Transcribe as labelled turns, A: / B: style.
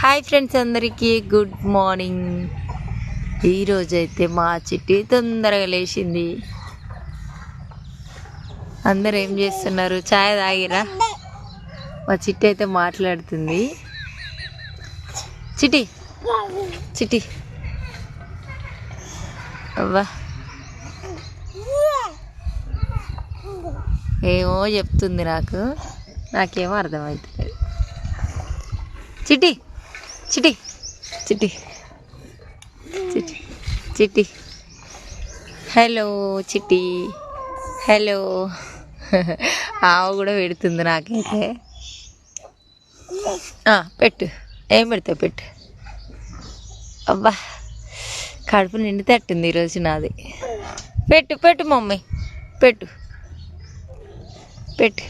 A: Hi friends, అందరికీ good morning. ఈరోజైతే మా చిట్టి తొందరగా లేచింది. అందరు ఏం చేస్తున్నారు? ఛాయ్ తాగిరా? మా చిట్టి అయితే మాట్లాడుతుంది. చిట్టి చిట్టి అవ్వా ఏమో చెప్తుంది, నాకేమో అర్థమవుతుంది. చిట్టి చిట్టి చిట్టి చిట్టి చిట్టి హలో చిట్టి హలో. ఆవు కూడా పెడుతుంది నాకైతే. పెట్టు, ఏం పెడతావు పెట్టు. అబ్బా కడుపు నిండి తట్టింది ఈరోజు నాది. పెట్టు పెట్టు మమ్మీ, పెట్టు పెట్టు.